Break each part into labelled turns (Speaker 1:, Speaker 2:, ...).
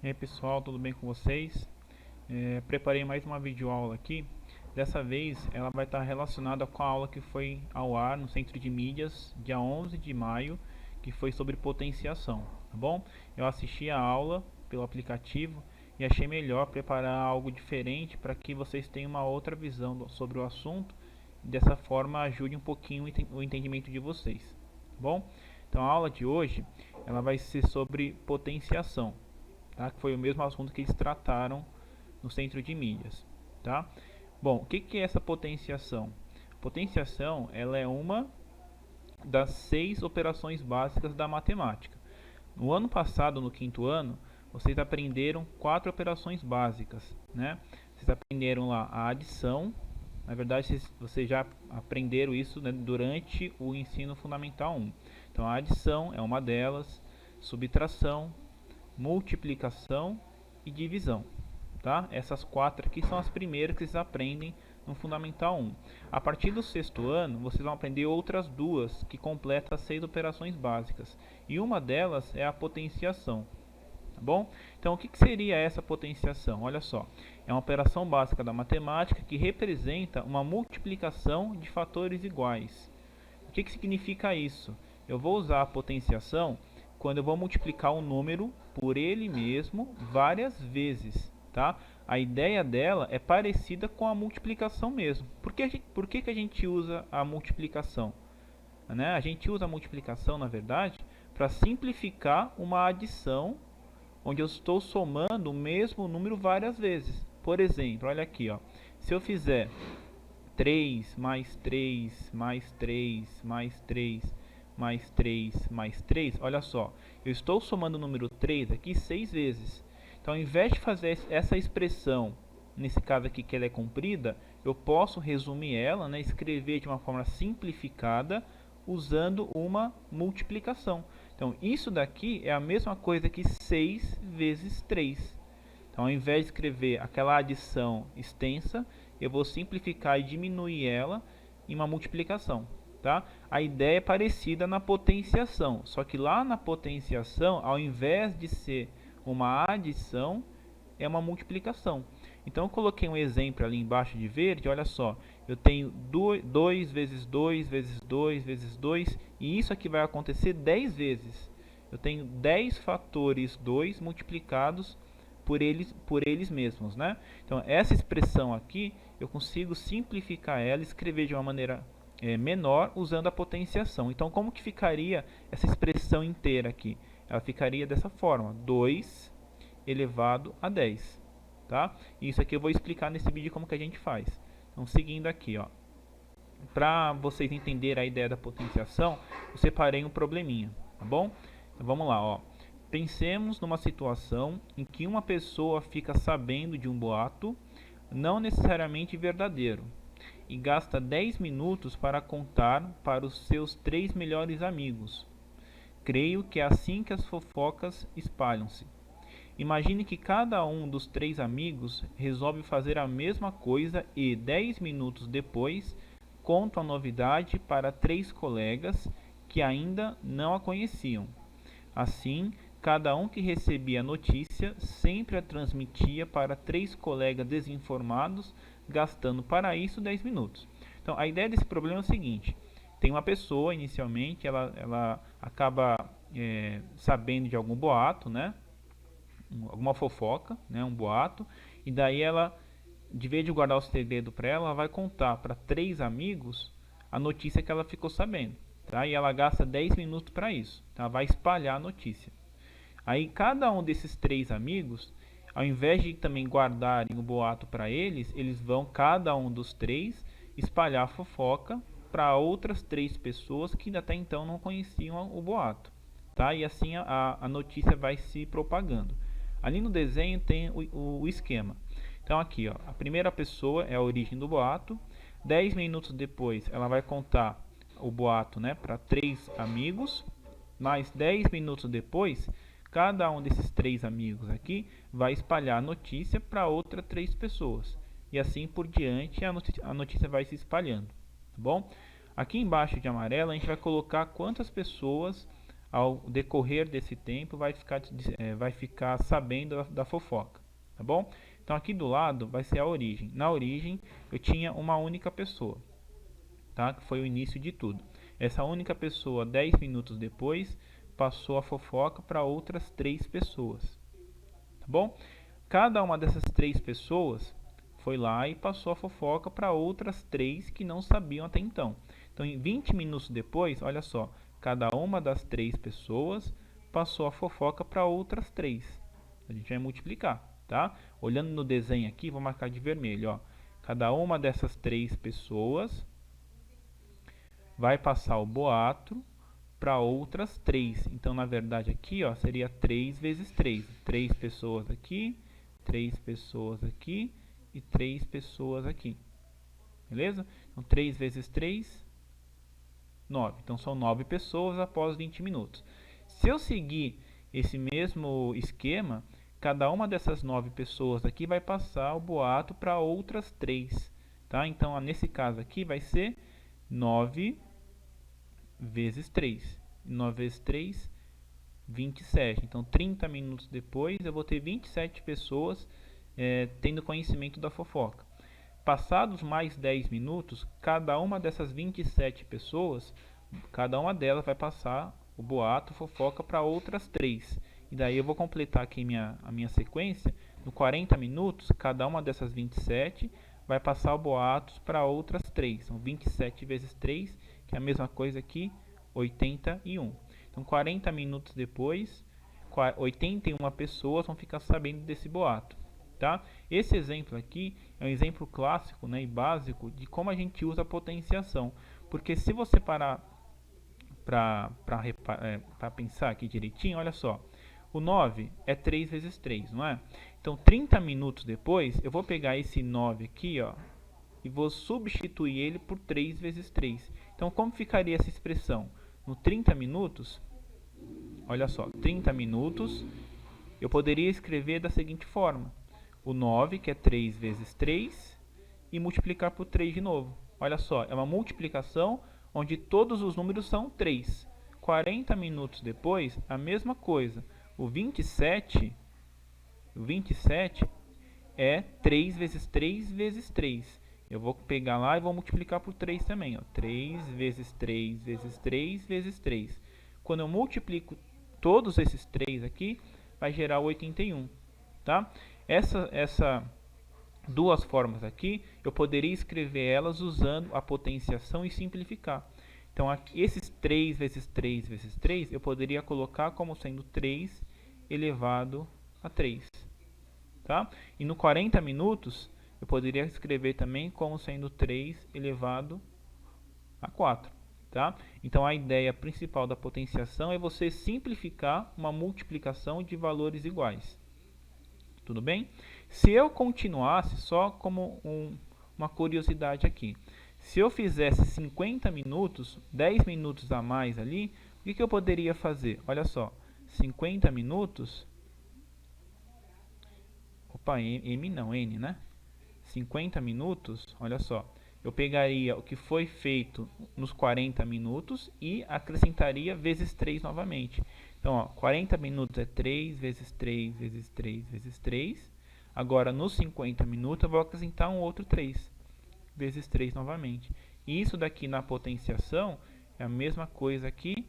Speaker 1: E aí pessoal, tudo bem com vocês? Preparei mais uma videoaula aqui. Dessa vez ela vai estar relacionada com a aula que foi ao ar no Centro de Mídias, dia 11 de maio, que foi sobre potenciação, tá bom? Eu assisti a aula pelo aplicativo e achei melhor preparar algo diferente para que vocês tenham uma outra visão sobre o assunto e dessa forma ajude um pouquinho o entendimento de vocês, tá bom? Então a aula de hoje ela vai ser sobre potenciação, tá? Que foi o mesmo assunto que eles trataram no Centro de Mídias, tá? Bom, o que é essa potenciação? Potenciação, ela é uma das 6 operações básicas da matemática. No ano passado, no quinto ano, vocês aprenderam 4 operações básicas, né? Vocês aprenderam lá a adição. Na verdade, vocês já aprenderam isso, né, durante o ensino fundamental 1. Então, a adição é uma delas, subtração, multiplicação e divisão, tá? Essas 4 aqui são as primeiras que vocês aprendem no Fundamental 1. A partir do sexto ano, vocês vão aprender outras 2 que completam as 6 operações básicas. E uma delas é a potenciação, tá bom? Então, o que seria essa potenciação? Olha só, é uma operação básica da matemática que representa uma multiplicação de fatores iguais. O que significa isso? Eu vou usar a potenciação quando eu vou multiplicar um número por ele mesmo várias vezes, tá? A ideia dela é parecida com a multiplicação mesmo. Por que a gente usa a multiplicação? Né? A gente usa a multiplicação, na verdade, para simplificar uma adição onde eu estou somando o mesmo número várias vezes. Por exemplo, olha aqui, ó. Se eu fizer 3 mais 3 mais 3 mais 3 mais 3 mais 3, olha só, eu estou somando o número 3 aqui 6 vezes. Então, ao invés de fazer essa expressão, nesse caso aqui que ela é comprida, eu posso resumir ela, né, escrever de uma forma simplificada, usando uma multiplicação. Então, isso daqui é a mesma coisa que 6 vezes 3. Então, ao invés de escrever aquela adição extensa, eu vou simplificar e diminuir ela em uma multiplicação. Tá? A ideia é parecida na potenciação, só que lá na potenciação, ao invés de ser uma adição, é uma multiplicação. Então eu coloquei um exemplo ali embaixo de verde, olha só, eu tenho 2 vezes 2 vezes 2 vezes 2, e isso aqui vai acontecer 10 vezes. Eu tenho 10 fatores 2 multiplicados por eles mesmos, né? Então essa expressão aqui, eu consigo simplificar ela e escrever de uma maneira menor usando a potenciação. Então como que ficaria essa expressão inteira aqui? Ela ficaria dessa forma, 2 elevado a 10. Tá? Isso aqui eu vou explicar nesse vídeo como que a gente faz. Então seguindo aqui, ó, para vocês entenderem a ideia da potenciação, eu separei um probleminha, tá bom? Então vamos lá, ó. Pensemos numa situação em que uma pessoa fica sabendo de um boato, não necessariamente verdadeiro, e gasta 10 minutos para contar para os seus 3 melhores amigos. Creio que é assim que as fofocas espalham-se. Imagine que cada um dos 3 amigos resolve fazer a mesma coisa e, 10 minutos depois, conta a novidade para 3 colegas que ainda não a conheciam. Assim, cada um que recebia a notícia sempre a transmitia para 3 colegas desinformados, gastando para isso 10 minutos. Então, a ideia desse problema é o seguinte: tem uma pessoa, inicialmente, ela acaba sabendo de algum boato, né? Alguma fofoca, né? Um boato, e daí ela, de vez de guardar o segredo para ela vai contar para 3 amigos a notícia que ela ficou sabendo. Tá? E ela gasta 10 minutos para isso. Tá? Vai espalhar a notícia. Aí cada um desses 3 amigos, ao invés de também guardarem o boato para eles vão, cada um dos 3, espalhar a fofoca para outras 3 pessoas que até então não conheciam o boato. Tá? E assim a notícia vai se propagando. Ali no desenho tem o esquema. Então aqui, ó, a primeira pessoa é a origem do boato. 10 minutos depois ela vai contar o boato, né, para 3 amigos. Mais 10 minutos depois, cada um desses 3 amigos aqui vai espalhar a notícia para outras 3 pessoas. E assim por diante a notícia vai se espalhando. Tá bom? Aqui embaixo de amarelo a gente vai colocar quantas pessoas ao decorrer desse tempo vai ficar sabendo da fofoca, tá bom? Então aqui do lado vai ser a origem. Na origem eu tinha uma única pessoa, tá? Que foi o início de tudo. Essa única pessoa, 10 minutos depois, passou a fofoca para outras 3 pessoas, tá bom? Cada uma dessas 3 pessoas foi lá e passou a fofoca para outras 3 que não sabiam até então. Então, em 20 minutos depois, olha só, cada uma das 3 pessoas passou a fofoca para outras 3. A gente vai multiplicar, tá? Olhando no desenho aqui, vou marcar de vermelho, ó. Cada uma dessas 3 pessoas vai passar o boato para outras 3. Então, na verdade, aqui ó, seria 3 vezes 3. 3 pessoas aqui, 3 pessoas aqui e 3 pessoas aqui. Beleza? Então, 3 vezes 3, 9. Então, são 9 pessoas após 20 minutos. Se eu seguir esse mesmo esquema, cada uma dessas 9 pessoas aqui vai passar o boato para outras 3. Tá? Então, nesse caso aqui, vai ser 9 vezes 3. 9 vezes 3, 27. Então, 30 minutos depois, eu vou ter 27 pessoas tendo conhecimento da fofoca. Passados mais 10 minutos, cada uma dessas 27 pessoas, cada uma delas vai passar o boato, fofoca para outras 3. E daí eu vou completar aqui a minha sequência. No 40 minutos, cada uma dessas 27 vai passar o boato para outras 3. São 27 vezes 3, que é a mesma coisa aqui, 81. Então, 40 minutos depois, 81 pessoas vão ficar sabendo desse boato. Tá? Esse exemplo aqui é um exemplo clássico, né, e básico de como a gente usa a potenciação. Porque se você parar para pensar aqui direitinho, olha só. O 9 é 3 vezes 3, não é? Então, 30 minutos depois, eu vou pegar esse 9 aqui, ó, e vou substituir ele por 3 vezes 3. Então, como ficaria essa expressão? No 30 minutos, olha só, 30 minutos, eu poderia escrever da seguinte forma. O 9, que é 3 vezes 3, e multiplicar por 3 de novo. Olha só, é uma multiplicação onde todos os números são 3. 40 minutos depois, a mesma coisa. O 27 é 3 vezes 3 vezes 3. Eu vou pegar lá e vou multiplicar por 3 também. Ó. 3 vezes 3 vezes 3 vezes 3. Quando eu multiplico todos esses 3 aqui, vai gerar 81. Tá? Essa duas formas aqui, eu poderia escrever elas usando a potenciação e simplificar. Então, aqui, esses 3 vezes 3 vezes 3, eu poderia colocar como sendo 3 elevado a 3. Tá? E no 40 minutos, eu poderia escrever também como sendo 3 elevado a 4. Tá? Então, a ideia principal da potenciação é você simplificar uma multiplicação de valores iguais. Tudo bem? Se eu continuasse, só como uma curiosidade aqui, se eu fizesse 50 minutos, 10 minutos a mais ali, o que eu poderia fazer? Olha só, 50 minutos, opa, N, né? 50 minutos, olha só, eu pegaria o que foi feito nos 40 minutos e acrescentaria vezes 3 novamente. Então, ó, 40 minutos é 3 vezes 3 vezes 3 vezes 3. Agora, nos 50 minutos, eu vou acrescentar um outro 3 vezes 3 novamente. E isso daqui na potenciação é a mesma coisa aqui,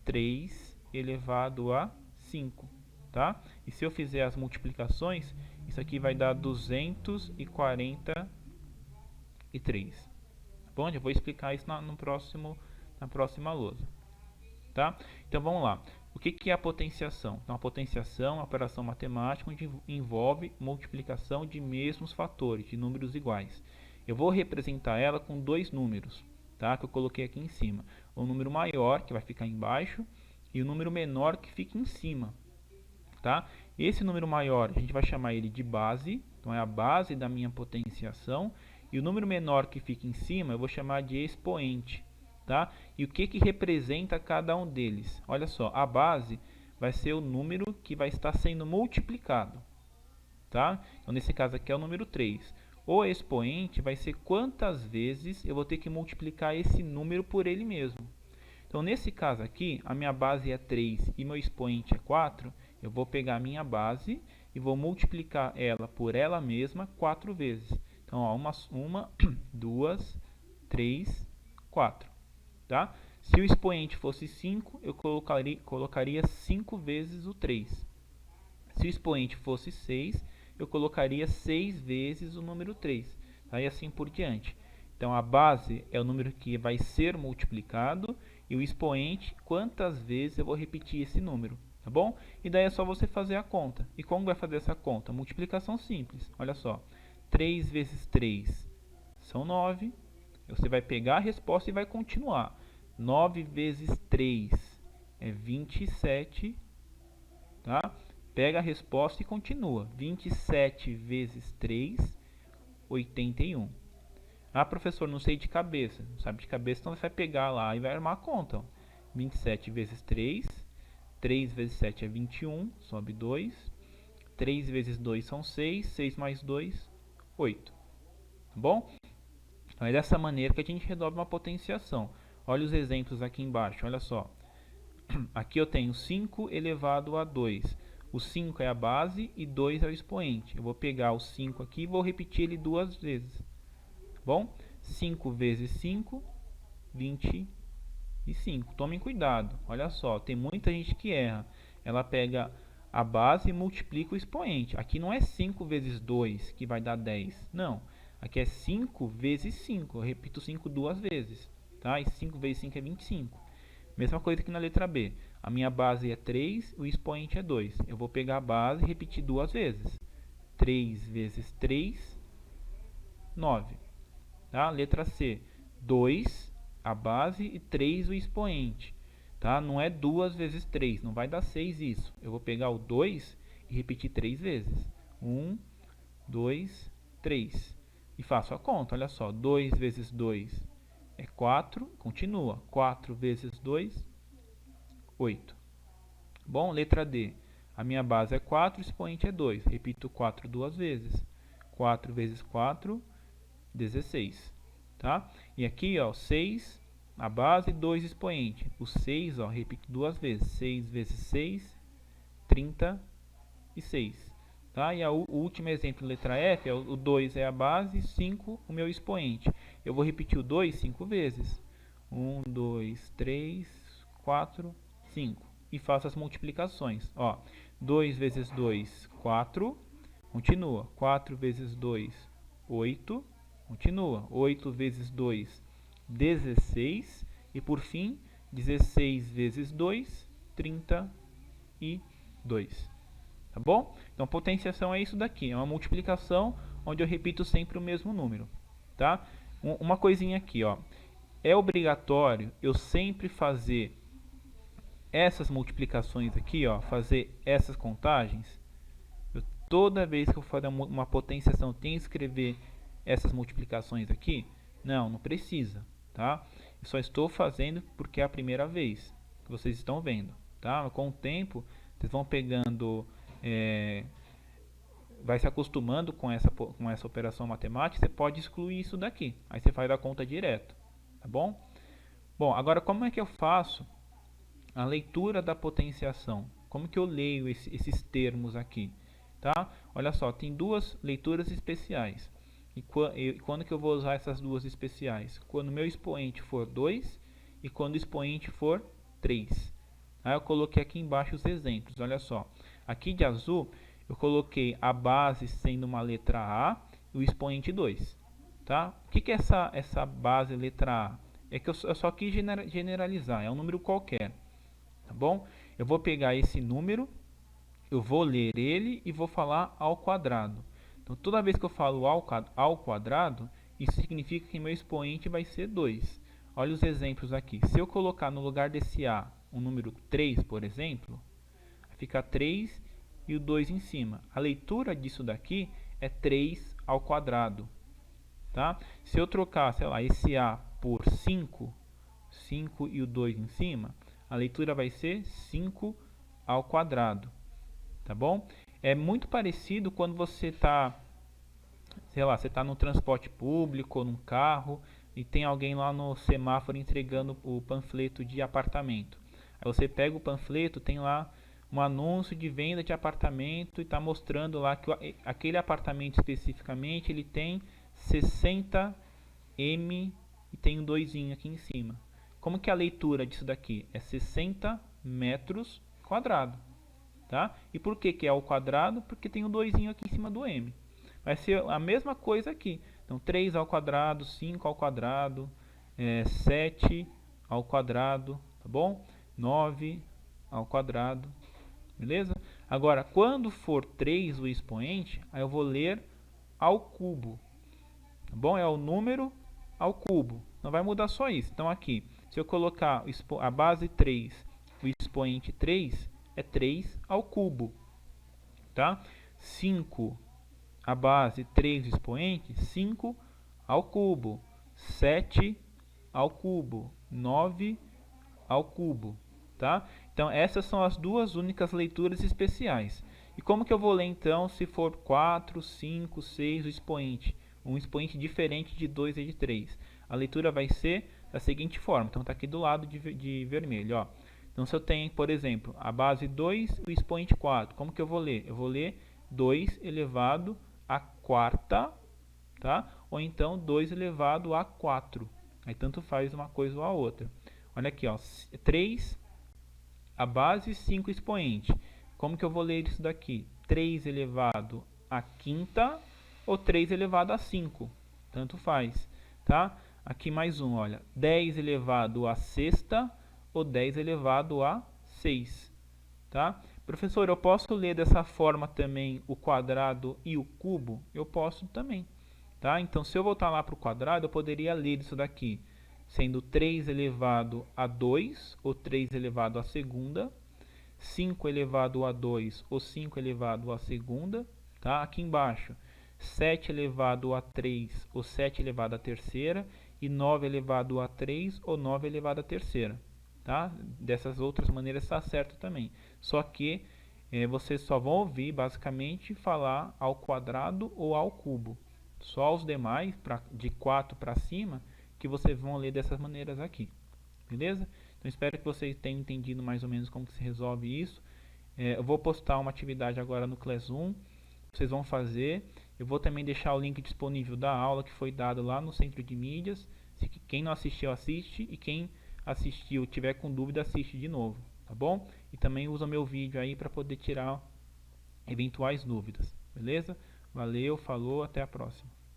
Speaker 1: 3 elevado a 5. Tá? E se eu fizer as multiplicações, isso aqui vai dar 243. Tá bom? Eu vou explicar isso na próxima lousa. Tá? Então, vamos lá. O que é a potenciação? Então, a potenciação é uma operação matemática onde envolve multiplicação de mesmos fatores, de números iguais. Eu vou representar ela com dois números, tá? Que eu coloquei aqui em cima. O número maior, que vai ficar embaixo, e o número menor, que fica em cima. Tá? Esse número maior, a gente vai chamar ele de base, então é a base da minha potenciação. E o número menor, que fica em cima, eu vou chamar de expoente. Tá? E o que representa cada um deles? Olha só, a base vai ser o número que vai estar sendo multiplicado. Tá? Então, nesse caso aqui é o número 3. O expoente vai ser quantas vezes eu vou ter que multiplicar esse número por ele mesmo. Então, nesse caso aqui, a minha base é 3 e meu expoente é 4, eu vou pegar a minha base e vou multiplicar ela por ela mesma 4 vezes. Então, ó, uma 2, 3, 4. Tá? Se o expoente fosse 5, eu colocaria 5 vezes o 3. Se o expoente fosse 6, eu colocaria 6 vezes o número 3. Tá? E assim por diante. Então, a base é o número que vai ser multiplicado e o expoente, quantas vezes eu vou repetir esse número. Tá bom? E daí é só você fazer a conta. E como vai fazer essa conta? Multiplicação simples. Olha só. 3 vezes 3 são 9. Você vai pegar a resposta e vai continuar. 9 vezes 3 é 27. Tá? Pega a resposta e continua. 27 vezes 3, 81. Ah, professor, não sei de cabeça. Não sabe de cabeça, então você vai pegar lá e vai armar a conta. 27 vezes 3. 3 vezes 7 é 21, sobe 2. 3 vezes 2 são 6. 6 mais 2, 8. Tá bom? Então é dessa maneira que a gente resolve uma potenciação. Olha os exemplos aqui embaixo, olha só. Aqui eu tenho 5 elevado a 2. O 5 é a base e 2 é o expoente. Eu vou pegar o 5 aqui e vou repetir ele 2 vezes. Bom? 5 vezes 5, 25. Tomem cuidado. Olha só, tem muita gente que erra. Ela pega a base e multiplica o expoente. Aqui não é 5 vezes 2 que vai dar 10. Não. Aqui é 5 vezes 5. Eu repito 5 duas vezes. Tá? E 5 vezes 5 é 25. Mesma coisa que na letra B. A minha base é 3, o expoente é 2. Eu vou pegar a base e repetir duas vezes. 3 vezes 3, 9. Tá? Letra C. 2, a base, e 3, o expoente. Tá? Não é 2 vezes 3, não vai dar 6 isso. Eu vou pegar o 2 e repetir 3 vezes. 1, 2, 3. E faço a conta, olha só. 2 vezes 2 é 4, continua. 4 vezes 2, 8. Bom, letra D. A minha base é 4, o expoente é 2. Repito 4 duas vezes. 4 vezes 4, 16. Tá? E aqui, ó, 6, a base, 2 expoente. O 6, ó, repito duas vezes. 6 vezes 6, 36. Tá? E o último exemplo, letra F, o 2 é a base, 5 o meu expoente. Eu vou repetir o 2 5 vezes. 1, 2, 3, 4, 5. E faço as multiplicações. Ó, 2 vezes 2, 4. Continua. 4 vezes 2, 8. Continua. 8 vezes 2, 16. E por fim, 16 vezes 2, 32. Tá bom? Então, potenciação é isso daqui. É uma multiplicação onde eu repito sempre o mesmo número. Tá? Uma coisinha aqui, ó. É obrigatório eu sempre fazer essas multiplicações aqui, ó, fazer essas contagens. Toda vez que eu for fazer uma potenciação, tenho que escrever essas multiplicações aqui? Não, não precisa, tá? Eu só estou fazendo porque é a primeira vez que vocês estão vendo, tá? Com o tempo, vocês vão pegando, vai se acostumando com essa operação matemática, você pode excluir isso daqui. Aí você faz a conta direto, tá bom? Bom, agora como é que eu faço a leitura da potenciação? Como que eu leio esses termos aqui? Tá? Olha só, tem duas leituras especiais. E quando que eu vou usar essas duas especiais? Quando o meu expoente for 2 e quando o expoente for 3. Aí eu coloquei aqui embaixo os exemplos. Olha só, aqui de azul eu coloquei a base sendo uma letra A e o expoente 2. Tá? O que é essa base letra A? É que eu só quis generalizar, é um número qualquer. Tá bom? Eu vou pegar esse número, eu vou ler ele e vou falar ao quadrado. Então, toda vez que eu falo ao quadrado, isso significa que meu expoente vai ser 2. Olha os exemplos aqui. Se eu colocar no lugar desse A um número 3, por exemplo, fica 3 e o 2 em cima. A leitura disso daqui é 3 ao quadrado. Tá? Se eu trocar, sei lá, esse A por 5, 5 e o 2 em cima, a leitura vai ser 5 ao quadrado. Tá bom? É muito parecido quando você está, sei lá, você está no transporte público ou num carro, e tem alguém lá no semáforo entregando o panfleto de apartamento. Aí você pega o panfleto, tem lá um anúncio de venda de apartamento e está mostrando lá que aquele apartamento especificamente ele tem 60 m e tem um doisinho aqui em cima. Como que é a leitura disso daqui? É 60 metros quadrados, tá? E por que que é ao quadrado? Porque tem um doisinho aqui em cima do m. Vai ser a mesma coisa aqui. Então 3 ao quadrado, 5 ao quadrado, 7 ao quadrado, tá bom? 9 ao quadrado, beleza? Agora, quando for 3 o expoente, aí eu vou ler ao cubo, tá bom? É o número ao cubo, não vai mudar só isso. Então aqui, se eu colocar a base 3, o expoente 3, é 3 ao cubo, tá? 5, a base 3 o expoente, 5 ao cubo, 7 ao cubo, 9 ao cubo, tá? Então essas são as duas únicas leituras especiais. E como que eu vou ler então se for 4, 5, 6 o expoente? Um expoente diferente de 2 e de 3. A leitura vai ser da seguinte forma. Então está aqui do lado de vermelho, ó. Então se eu tenho, por exemplo, a base 2 e o expoente 4, como que eu vou ler? Eu vou ler 2 elevado à quarta, tá? Ou então 2 elevado a 4. Aí tanto faz uma coisa ou a outra. Olha aqui, ó, 3 a base, 5 expoente. Como que eu vou ler isso daqui? 3 elevado à quinta ou 3 elevado a 5. Tanto faz, tá? Aqui mais um, olha. 10 elevado à sexta ou 10 elevado a 6, tá? Professor, eu posso ler dessa forma também o quadrado e o cubo? Eu posso também, tá? Então, se eu voltar lá para o quadrado, eu poderia ler isso daqui, sendo 3 elevado a 2, ou 3 elevado à segunda, 5 elevado a 2, ou 5 elevado à segunda, tá? Aqui embaixo, 7 elevado a 3, ou 7 elevado à terceira, e 9 elevado a 3, ou 9 elevado à terceira, tá? Dessas outras maneiras está certo também, só que vocês só vão ouvir basicamente falar ao quadrado ou ao cubo. Só os demais, de 4 para cima, que vocês vão ler dessas maneiras aqui, beleza? Então espero que vocês tenham entendido mais ou menos como que se resolve isso. Eu vou postar uma atividade agora no Classroom, vocês vão fazer. Eu vou também deixar o link disponível da aula que foi dado lá no Centro de Mídias. Quem não assistiu, assiste, e quem assistiu tiver com dúvida, assiste de novo, tá bom? E também usa meu vídeo aí para poder tirar eventuais dúvidas, beleza? Valeu, falou, até a próxima.